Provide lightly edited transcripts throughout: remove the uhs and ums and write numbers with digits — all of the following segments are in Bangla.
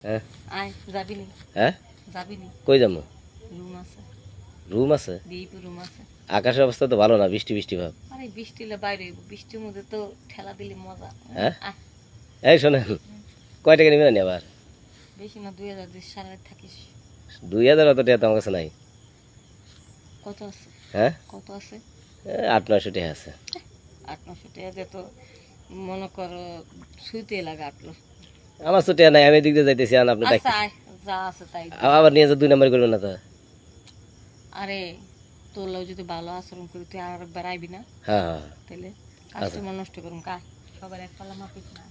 হ্যাঁ আয় যাবি নি? হ্যাঁ যাবি নি? কই যাবো? রুম আছে, রুম আছে? বিইপি রুম আছে। আকাশের অবস্থা তো ভালো না, বৃষ্টি বৃষ্টি ভাব। আরে বৃষ্টি হলে বাইরে হইব, বৃষ্টির মধ্যে তো ঠেলা দিলে মজা। হ্যাঁ আয়। এই শোনেন, কয় টাকা নিবেন নি আবার? বেশি না, 2000 দিস, সারা রাত থাকিস। 2000 অত টাকা তো আমার কাছে নাই। কত আছে? হ্যাঁ কত আছে? 800-900 টাকা আছে। 800 টাকা দিয়ে তো মনে কর শুইতে লাগে 800। আমার তো টাকা নাই, আমি এদিক দিয়ে যাইতেছি, আর আপনি আচ্ছা আয়, যা আছে তাই দে। আবার নিয়ে যা 2 নাম্বার করবেন না তো। আরে তোর লোক যদি ভালো আচরণ করি তুই আর একবার আইবি না? হ্যাঁ হ্যাঁ তাহলে কাস্টমার নষ্ট করুন কা? সবার এক পাল্লা মাপিস না।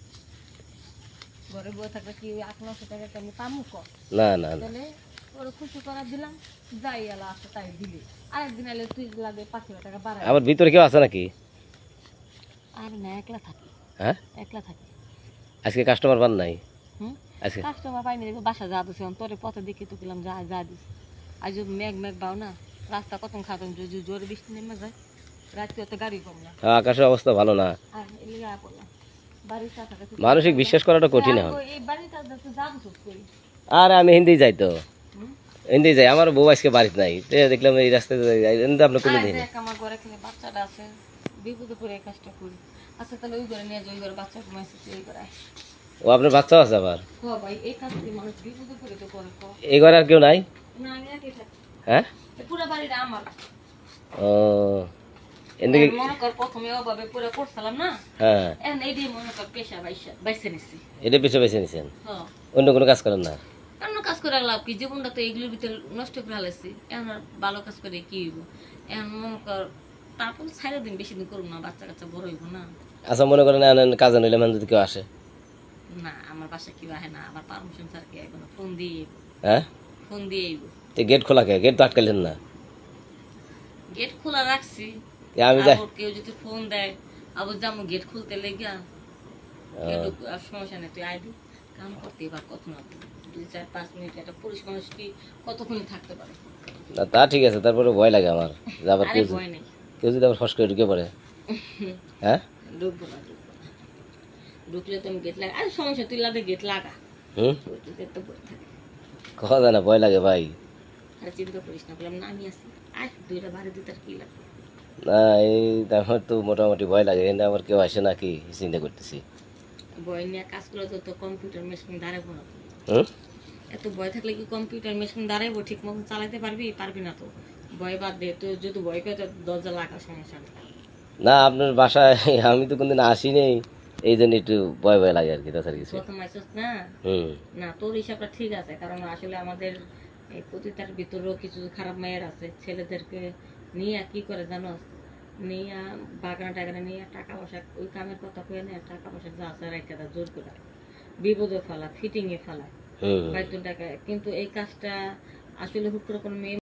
ঘরে বসে থাকলে কি ওই 800 টাকা আমি পামু কর? না না না তাহলে ওর খুশি করা দিলাম, যাই এলা আছে তাই দিলি। আরেকদিন এলে তুই লাগে 500 টাকা বাড়াই। আবার ভিতরে কেউ আছে নাকি? আর না, একলা থাকি। হ্যাঁ একলা থাকি। আজকে কাস্টমার পান নাই? হুম, আজকে কাস্টমার পাইনি, দেখো বাসা যা দিছি তোরে পথে দেখে তো গেলাম, যা যা দিস। আজ যদি মেঘ মেঘ বাও না, রাস্তা কত খাতাম, যদি জোরে বৃষ্টি নেমে যায় রাত্রে তো গাড়ি কম না। হ্যাঁ, আকাশের অবস্থা ভালো না। আর এলিগে আয়া পড়লাম বাড়ির কাছে কাছে। মানসিক বিশ্বাস করাটা কঠিন এখন। এই বাড়ির কাছে তো যা কিছু করি। আর আমি হিন্দি যাই তো, হুম, হিন্দি যাই, আমার বউ আজকে বাড়িতে নাই, তো দেখলাম এই রাস্তায় যাই, এমনি আপনি কোনো দিন। দেখ আমার ঘরে এখানে বাচ্চাটা আছে, বিপদে পড়ে এই কাজটা করি। আচ্ছা তাহলে ওই ঘরে নিয়ে যাই, ওই ঘরে বাচ্চা ঘুমাইছে, তুই এই ঘরে আয়। ও আপনার বাচ্চা আছে আবার? হ ভাই, এই কাজটি মানুষ বিপদে পড়ে তো করে। এই ঘরে আর কেউ নাই? না, আমি একাই থাকি। হ্যাঁ এই পুরো বাড়িটা আমার। ও এদিকে। মনে কর প্রথমে ওভাবে পুরো করছিলাম না, হ্যাঁ এখন এইটাই মনে কর পেশা বাইসে নিচ্ছি। এটা পিছু বেছে নিছেন, হ্যাঁ, অন্য কোনো কাজ করেন না? অন্য কাজ করে লাভ কি? জীবনটা তো এগুলোর ভিতরে নষ্ট করে হালাইছি, এখন আর ভালো কাজ করে কি হইব? এখন মনে কর তারপর ছাইড়া দিন, বেশি দিন করবো না, বাচ্চা কাচ্চা বড় হইব না। আচ্ছা মনে করেন কাজে নইলে মানে যদি কেউ আসে? না, আমার বাসা কি আহে না, আমার পারমিশন ছাড়া কি আইব না, ফোন দিয়ে আইব। হ্যাঁ ফোন দিয়ে আইব। তো গেট খোলা কে? গেট তো আটকালেন না? গেট খোলা রাখছি, আমি যাই। আবার কেউ যদি ফোন দেয় আবার যাবো গেট খুলতে লেগা, আর সমস্যা নেই, তুই আইবি। কাম করতে এবার কত না 2-4-5 মিনিট, একটা পুরুষ মানুষ কি কতক্ষণ থাকতে পারে? না তা ঠিক আছে, তারপরে ভয় লাগে আমার যে আবার আরে ভয় নেই, কেউ যদি আবার ফস করে ঢুকে পড়ে। হ্যাঁ ঢুকবো না, ঢুকবো না। ঢুকলে তো আমি গেট লাগা, আরে সমস্যা, তুই লাগে গেট লাগা। হুম গেট তো বই থাকে। কথা যায় না, ভয় লাগে ভাই। আরে চিন্তা করিস না, বললাম না আমি আছি, আয় দুইটা বাড়ি দিতে আর কি লাগবে। না এই আমার তো মোটামুটি ভয় লাগে, এখানে আবার কেউ আসে নাকি চিন্তা করতেছি। ভয় নিয়ে কাজ করলে তো কম্পিউটার মেশিন দাঁড়াবো না। হুম এত ভয় থাকলে কি কম্পিউটার মেশিন দাঁড়াইবো? ঠিক মতন চালাতে পারবি? পারবি না তো। ভয় বাদ দে, তো যদি ভয় করে তো দরজা লাগা, সমস্যা নেই। না আপনার বাসায় আমি তো কোনদিন আসি নেই, এই জন্য একটু ভয় ভয় লাগে আর কি, তাছাড়া কিছু। প্রথম আইসস না? হুম না, তোর হিসাবটা ঠিক আছে, কারণ আসলে আমাদের এই পতিতার ভিতরেও কিছু খারাপ মেয়ের আছে, ছেলেদেরকে নিয়ে কি করে জানোস, নিয়ে বাগান টাগানে নিয়ে টাকা পয়সা, ওই কামের কথা কয়ে নেয়, টাকা পয়সা যা আছে রেখে দেয়, জোর করে বিপদে ফেলা, ফিটিংয়ে ফেলা, হুম বাইতুল টাকা। কিন্তু এই কাজটা আসলে হুট করে কোনো মেয়ে